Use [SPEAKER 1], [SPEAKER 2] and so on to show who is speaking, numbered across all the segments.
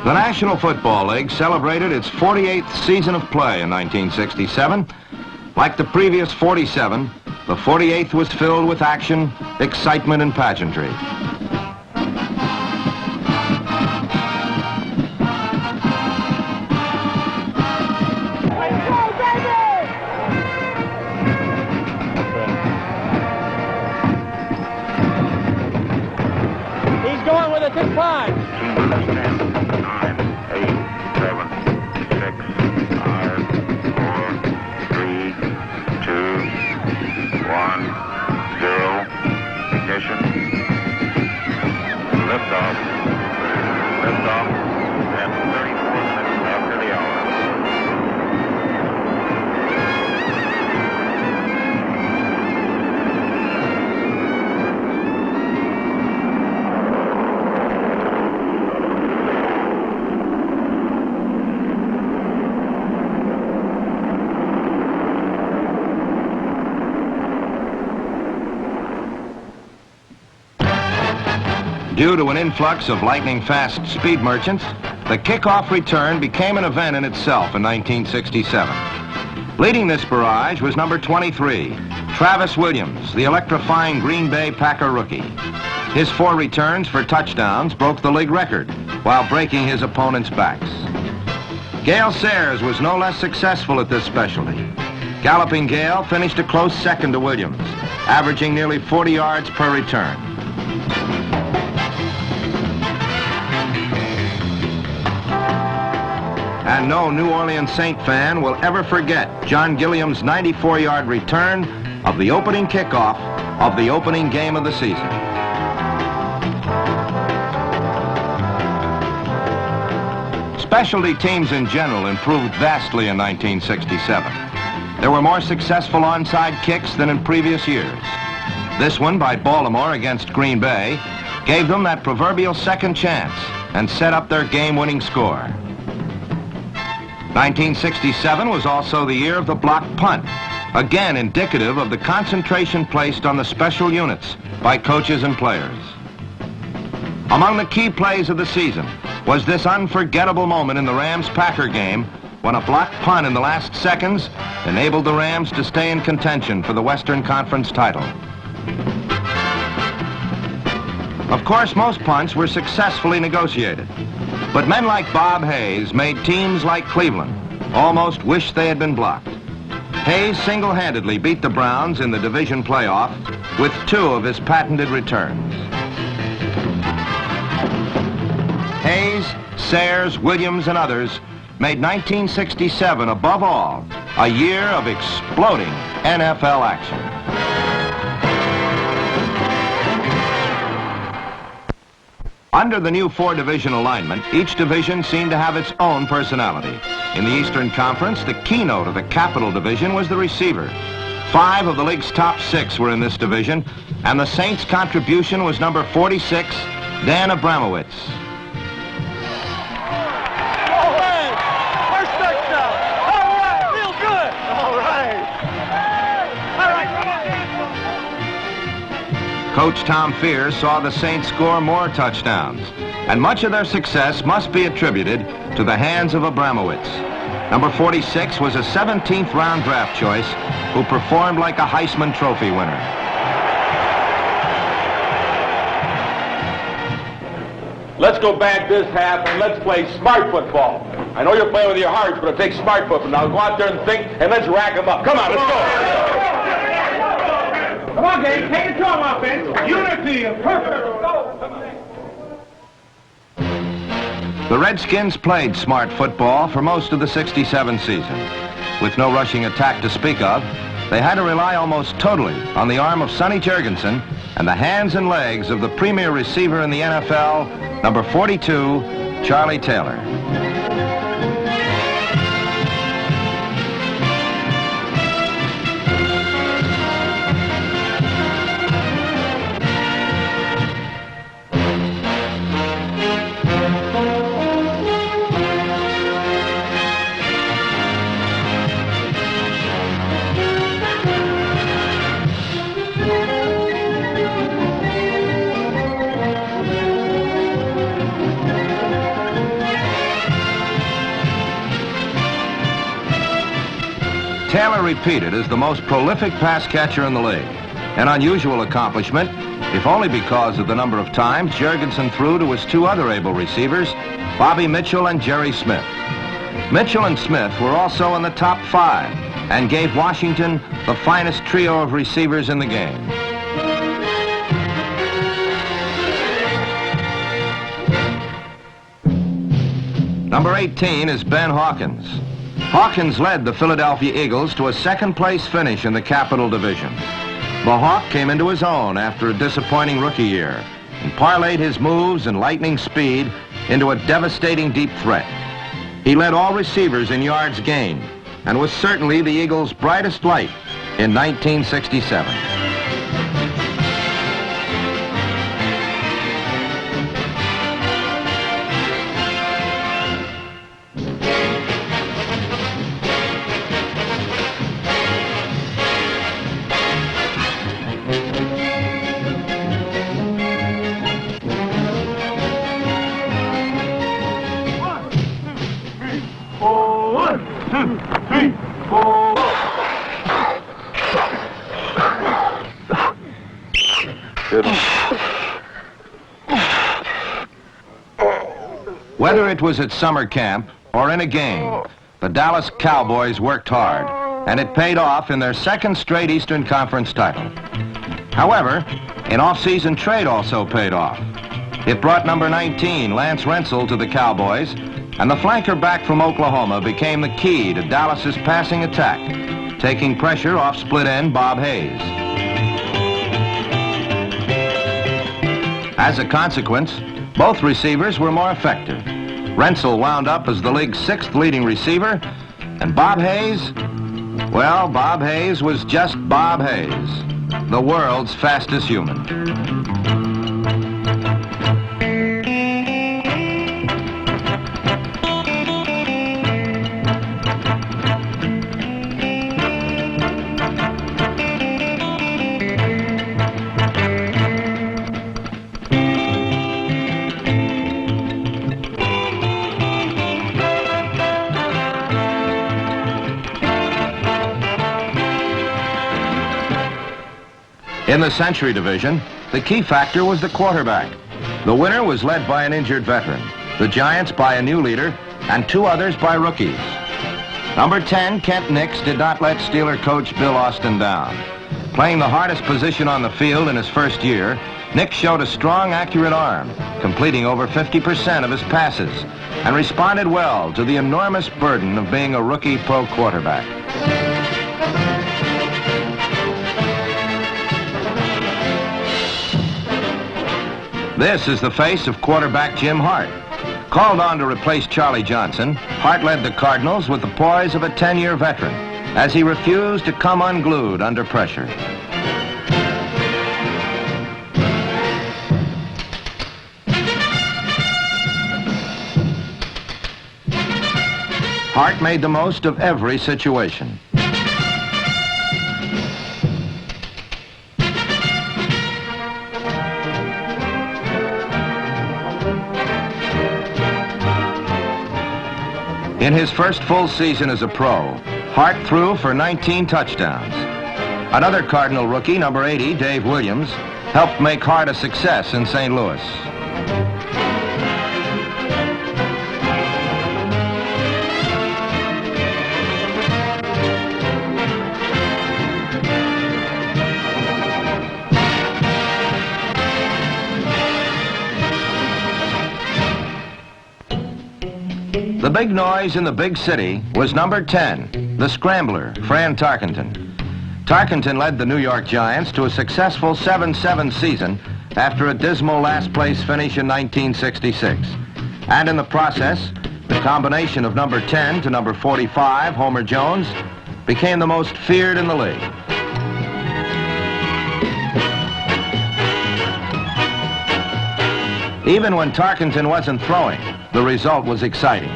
[SPEAKER 1] The National Football League celebrated its 48th season of play in 1967. Like the previous 47, the 48th was filled with action, excitement, and pageantry.
[SPEAKER 2] He's going with a 6-5.
[SPEAKER 1] 9. Due to an influx of lightning-fast speed merchants, the kickoff return became an event in itself in 1967. Leading this barrage was number 23, Travis Williams, the electrifying Green Bay Packer rookie. His 4 returns for touchdowns broke the league record while breaking his opponent's backs. Gale Sayers was no less successful at this specialty. Galloping Gale finished a close second to Williams, averaging nearly 40 yards per return. And no New Orleans Saint fan will ever forget John Gilliam's 94-yard return of the opening kickoff of the opening game of the season. Specialty teams in general improved vastly in 1967. There were more successful onside kicks than in previous years. This one by Baltimore against Green Bay gave them that proverbial second chance and set up their game-winning score. 1967 was also the year of the block punt, again indicative of the concentration placed on the special units by coaches and players. Among the key plays of the season was this unforgettable moment in the Rams-Packer game when a block punt in the last seconds enabled the Rams to stay in contention for the Western Conference title. Of course, most punts were successfully negotiated, but men like Bob Hayes made teams like Cleveland almost wish they had been blocked. Hayes single-handedly beat the Browns in the division playoff with 2 of his patented returns. Hayes, Sayers, Williams, and others made 1967, above all, a year of exploding NFL action. Under the new 4-division alignment, each division seemed to have its own personality. In the Eastern Conference, the keynote of the Capital Division was the receiver. 5 of the league's top 6 were in this division, and the Saints' contribution was number 46, Dan Abramowitz. Coach Tom Fears saw the Saints score more touchdowns, and much of their success must be attributed to the hands of Abramowitz. Number 46 was a 17th round draft choice who performed like a Heisman Trophy winner.
[SPEAKER 3] Let's go back this half and let's play smart football. I know you're playing with your hearts, but it takes smart football. Now go out there and think, and let's rack them up. Come on, let's go. Come on, Dave, take it to him, offense. Unity and perfect.
[SPEAKER 1] The Redskins played smart football for most of the '67 season. With no rushing attack to speak of, they had to rely almost totally on the arm of Sonny Jurgensen and the hands and legs of the premier receiver in the NFL, number 42, Charlie Taylor. Taylor repeated as the most prolific pass catcher in the league. An unusual accomplishment, if only because of the number of times Jurgensen threw to his two other able receivers, Bobby Mitchell and Jerry Smith. Mitchell and Smith were also in the top 5 and gave Washington the finest trio of receivers in the game. Number 18 is Ben Hawkins. Hawkins led the Philadelphia Eagles to a second-place finish in the Capital Division. The Hawk came into his own after a disappointing rookie year and parlayed his moves and lightning speed into a devastating deep threat. He led all receivers in yards gained and was certainly the Eagles' brightest light in 1967. Whether it was at summer camp or in a game, the Dallas Cowboys worked hard, and it paid off in their second straight Eastern Conference title. However, an off-season trade also paid off. It brought number 19, Lance Rentzel, to the Cowboys, and the flanker back from Oklahoma became the key to Dallas's passing attack, taking pressure off split end Bob Hayes. As a consequence, both receivers were more effective. Rentzel wound up as the league's 6th leading receiver, and Bob Hayes, well, Bob Hayes was just Bob Hayes, the world's fastest human. In the Century Division, the key factor was the quarterback. The winner was led by an injured veteran, the Giants by a new leader, and 2 others by rookies. Number 10, Kent Nix, did not let Steeler coach Bill Austin down. Playing the hardest position on the field in his first year, Nix showed a strong, accurate arm, completing over 50% of his passes, and responded well to the enormous burden of being a rookie pro quarterback. This is the face of quarterback Jim Hart. Called on to replace Charlie Johnson, Hart led the Cardinals with the poise of a 10-year veteran as he refused to come unglued under pressure. Hart made the most of every situation. In his first full season as a pro, Hart threw for 19 touchdowns. Another Cardinal rookie, number 80, Dave Williams, helped make Hart a success in St. Louis. The big noise in the big city was number 10, the scrambler, Fran Tarkenton. Tarkenton led the New York Giants to a successful 7-7 season after a dismal last-place finish in 1966. And in the process, the combination of number 10 to number 45, Homer Jones, became the most feared in the league. Even when Tarkenton wasn't throwing, the result was exciting.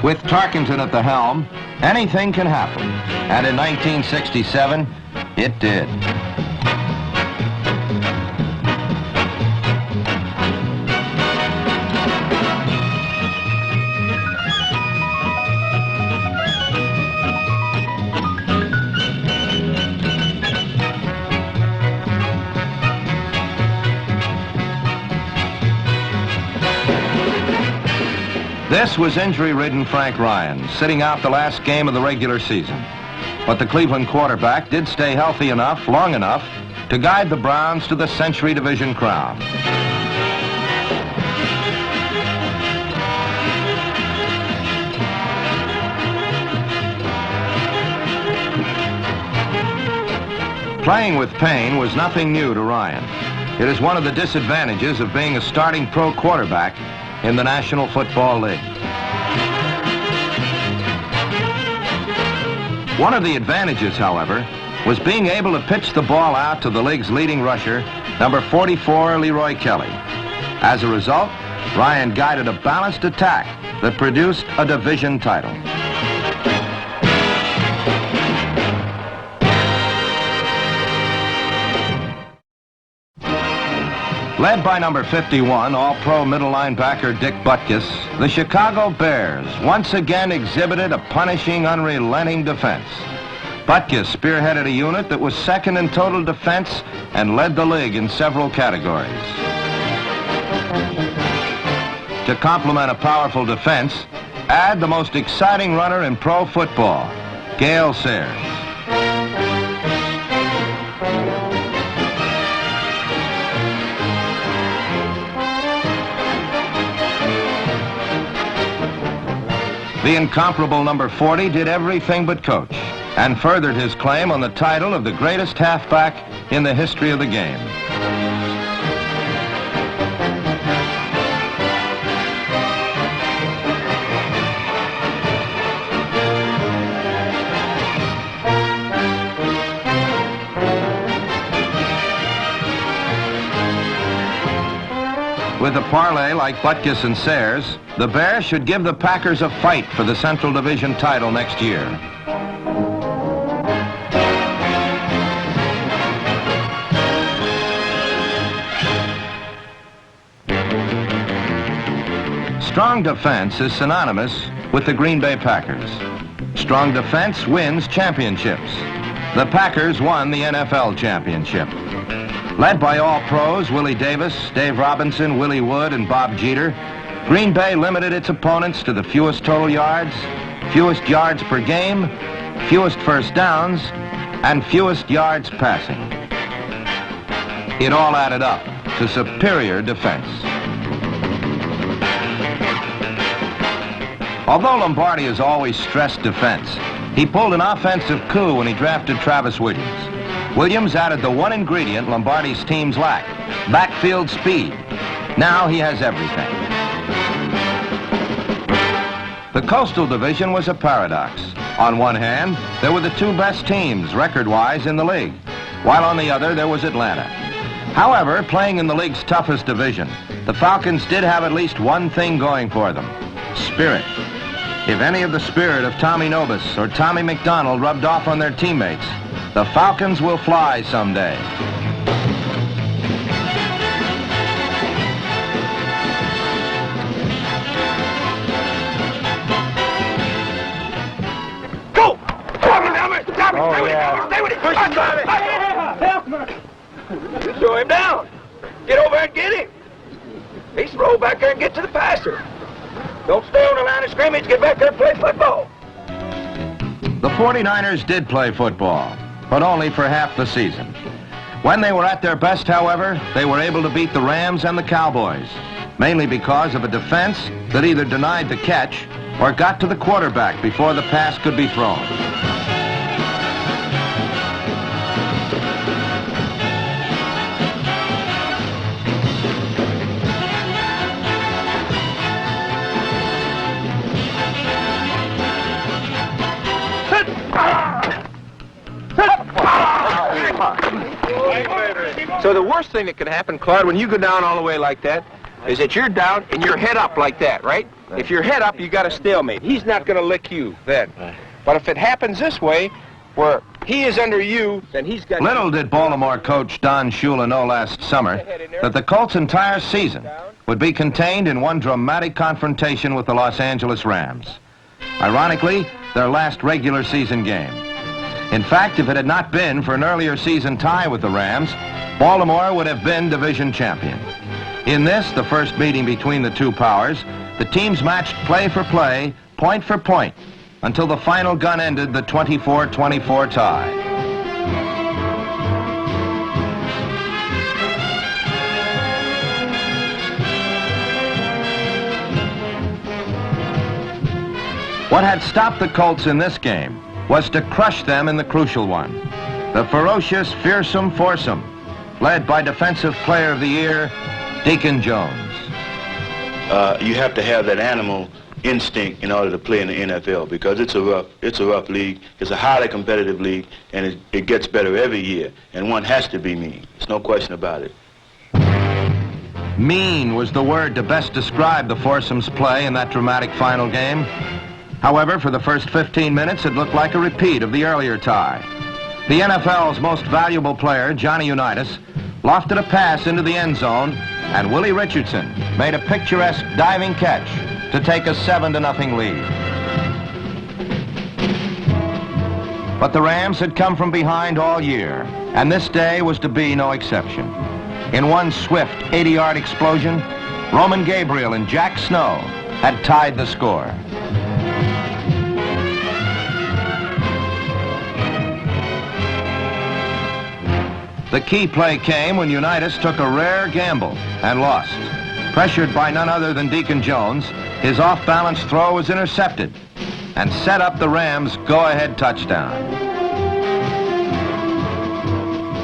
[SPEAKER 1] With Tarkenton at the helm, anything can happen. And in 1967, it did. This was injury-ridden Frank Ryan, sitting out the last game of the regular season. But the Cleveland quarterback did stay healthy enough, long enough, to guide the Browns to the Century Division crown. Playing with pain was nothing new to Ryan. It is one of the disadvantages of being a starting pro quarterback in the National Football League. One of the advantages, however, was being able to pitch the ball out to the league's leading rusher, number 44, Leroy Kelly. As a result, Ryan guided a balanced attack that produced a division title. Led by number 51, All-Pro middle linebacker Dick Butkus, the Chicago Bears once again exhibited a punishing, unrelenting defense. Butkus spearheaded a unit that was second in total defense and led the league in several categories. To complement a powerful defense, add the most exciting runner in pro football, Gale Sayers. The incomparable number 40 did everything but coach and furthered his claim on the title of the greatest halfback in the history of the game. With a parlay like Butkus and Sayers, the Bears should give the Packers a fight for the Central Division title next year. Strong defense is synonymous with the Green Bay Packers. Strong defense wins championships. The Packers won the NFL championship. Led by all-pros Willie Davis, Dave Robinson, Willie Wood, and Bob Jeter, Green Bay limited its opponents to the fewest total yards, fewest yards per game, fewest first downs, and fewest yards passing. It all added up to superior defense. Although Lombardi has always stressed defense, he pulled an offensive coup when he drafted Travis Williams. Williams added the one ingredient Lombardi's teams lack, backfield speed. Now he has everything. The Coastal Division was a paradox. On one hand, there were the two best teams, record-wise, in the league, while on the other, there was Atlanta. However, playing in the league's toughest division, the Falcons did have at least one thing going for them: spirit. If any of the spirit of Tommy Nobis or Tommy McDonald rubbed off on their teammates, the Falcons will fly someday.
[SPEAKER 3] Go! Oh, yeah. Stay with him. Throw him down. Get over and get him. He's roll back there and get to the passer. Don't stay on the line of scrimmage. Get back there and play football.
[SPEAKER 1] The 49ers did play football, but only for half the season. When they were at their best, however, they were able to beat the Rams and the Cowboys, mainly because of a defense that either denied the catch or got to the quarterback before the pass could be thrown.
[SPEAKER 4] So the worst thing that can happen, Claude, when you go down all the way like that, is that you're down and you're head up like that, right? If you're head up, you got a stalemate. He's not going to lick you then. But if it happens this way, where he is under you, then he's got...
[SPEAKER 1] Little did Baltimore coach Don Shula know last summer that the Colts' entire season would be contained in one dramatic confrontation with the Los Angeles Rams. Ironically, their last regular season game. In fact, if it had not been for an earlier season tie with the Rams, Baltimore would have been division champion. In this, the first meeting between the two powers, the teams matched play for play, point for point, until the final gun ended the 24-24 tie. What had stopped the Colts in this game was to crush them in the crucial one. The ferocious, fearsome foursome, led by Defensive Player of the Year, Deacon Jones.
[SPEAKER 5] You have to have that animal instinct in order to play in the NFL because it's a rough league. It's a highly competitive league, and it gets better every year. And one has to be mean. There's no question about it.
[SPEAKER 1] Mean was the word to best describe the foursome's play in that dramatic final game. However, for the first 15 minutes, it looked like a repeat of the earlier tie. The NFL's most valuable player, Johnny Unitas, lofted a pass into the end zone, and Willie Richardson made a picturesque diving catch to take a 7-0 lead. But the Rams had come from behind all year, and this day was to be no exception. In one swift 80-yard explosion, Roman Gabriel and Jack Snow had tied the score. The key play came when Unitas took a rare gamble and lost. Pressured by none other than Deacon Jones, his off-balance throw was intercepted and set up the Rams' go-ahead touchdown.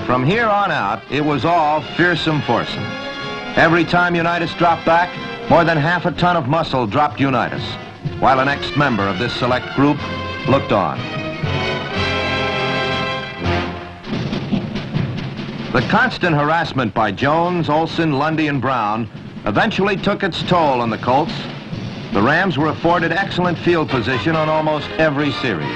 [SPEAKER 1] From here on out, it was all fearsome foursome. Every time Unitas dropped back, more than half a ton of muscle dropped Unitas, while the next member of this select group looked on. The constant harassment by Jones, Olsen, Lundy, and Brown eventually took its toll on the Colts. The Rams were afforded excellent field position on almost every series.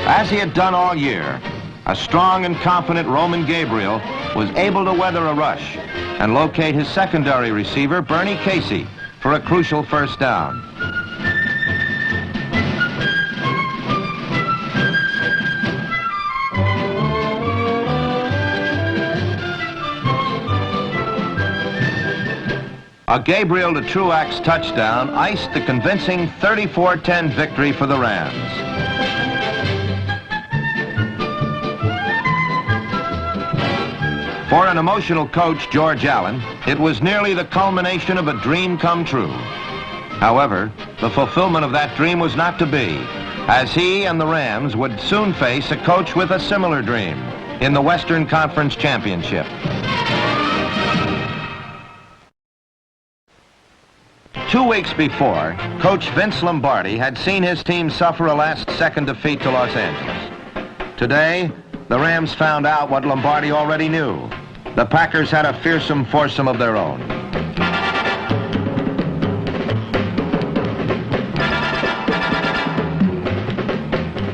[SPEAKER 1] As he had done all year, a strong and confident Roman Gabriel was able to weather a rush and locate his secondary receiver, Bernie Casey, for a crucial first down. A Gabriel to Truax touchdown iced the convincing 34-10 victory for the Rams. For an emotional coach, George Allen, it was nearly the culmination of a dream come true. However, the fulfillment of that dream was not to be, as he and the Rams would soon face a coach with a similar dream in the Western Conference Championship. 2 weeks before, Coach Vince Lombardi had seen his team suffer a last-second defeat to Los Angeles. Today, the Rams found out what Lombardi already knew. The Packers had a fearsome foursome of their own.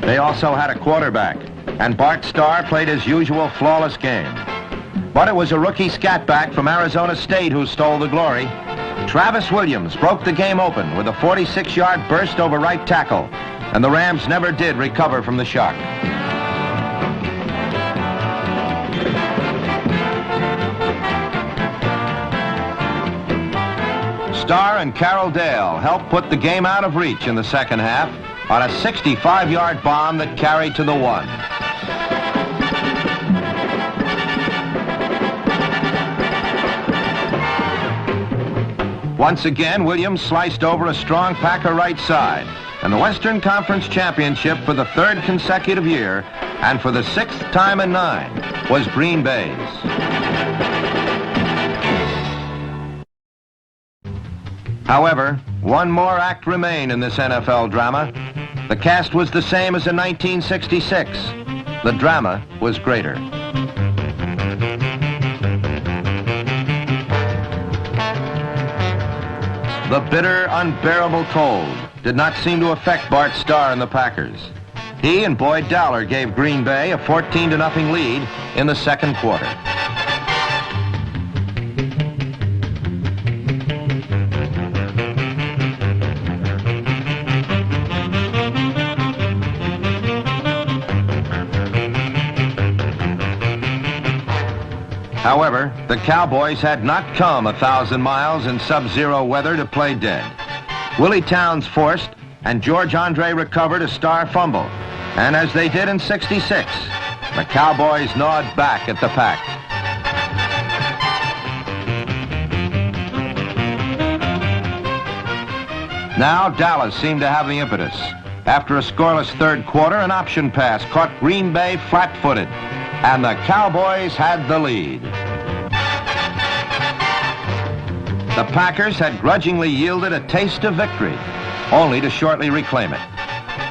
[SPEAKER 1] They also had a quarterback, and Bart Starr played his usual flawless game. But it was a rookie scatback from Arizona State who stole the glory. Travis Williams broke the game open with a 46-yard burst over right tackle, and the Rams never did recover from the shock. Starr and Carroll Dale helped put the game out of reach in the second half on a 65-yard bomb that carried to the one. Once again, Williams sliced over a strong Packer right side, and the Western Conference Championship for the third consecutive year, and for the 6th time in 9, was Green Bay's. However, one more act remained in this NFL drama. The cast was the same as in 1966. The drama was greater. The bitter, unbearable cold did not seem to affect Bart Starr and the Packers. He and Boyd Dowler gave Green Bay a 14-0 lead in the second quarter. However, the Cowboys had not come 1,000 miles in sub-zero weather to play dead. Willie Towns forced, and George Andre recovered a star fumble. And as they did in '66, the Cowboys gnawed back at the Pack. Now Dallas seemed to have the impetus. After a scoreless third quarter, an option pass caught Green Bay flat-footed, and the Cowboys had the lead. The Packers had grudgingly yielded a taste of victory, only to shortly reclaim it.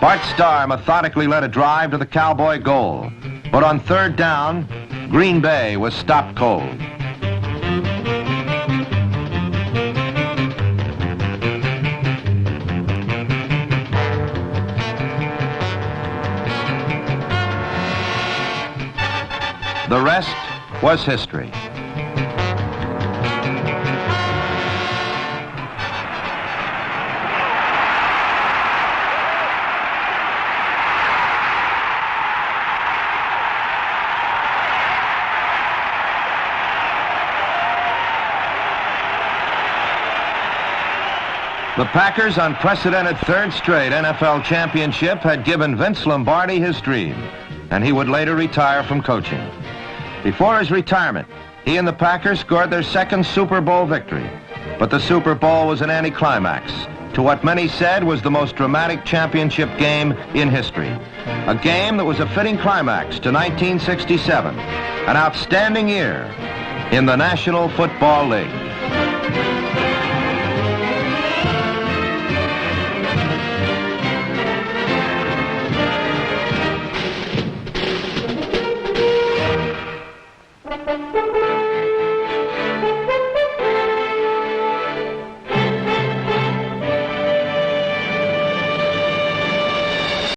[SPEAKER 1] Bart Starr methodically led a drive to the Cowboy goal, but on third down, Green Bay was stopped cold. The rest was history. The Packers' unprecedented third straight NFL championship had given Vince Lombardi his dream, and he would later retire from coaching. Before his retirement, he and the Packers scored their second Super Bowl victory. But the Super Bowl was an anticlimax to what many said was the most dramatic championship game in history. A game that was a fitting climax to 1967, an outstanding year in the National Football League.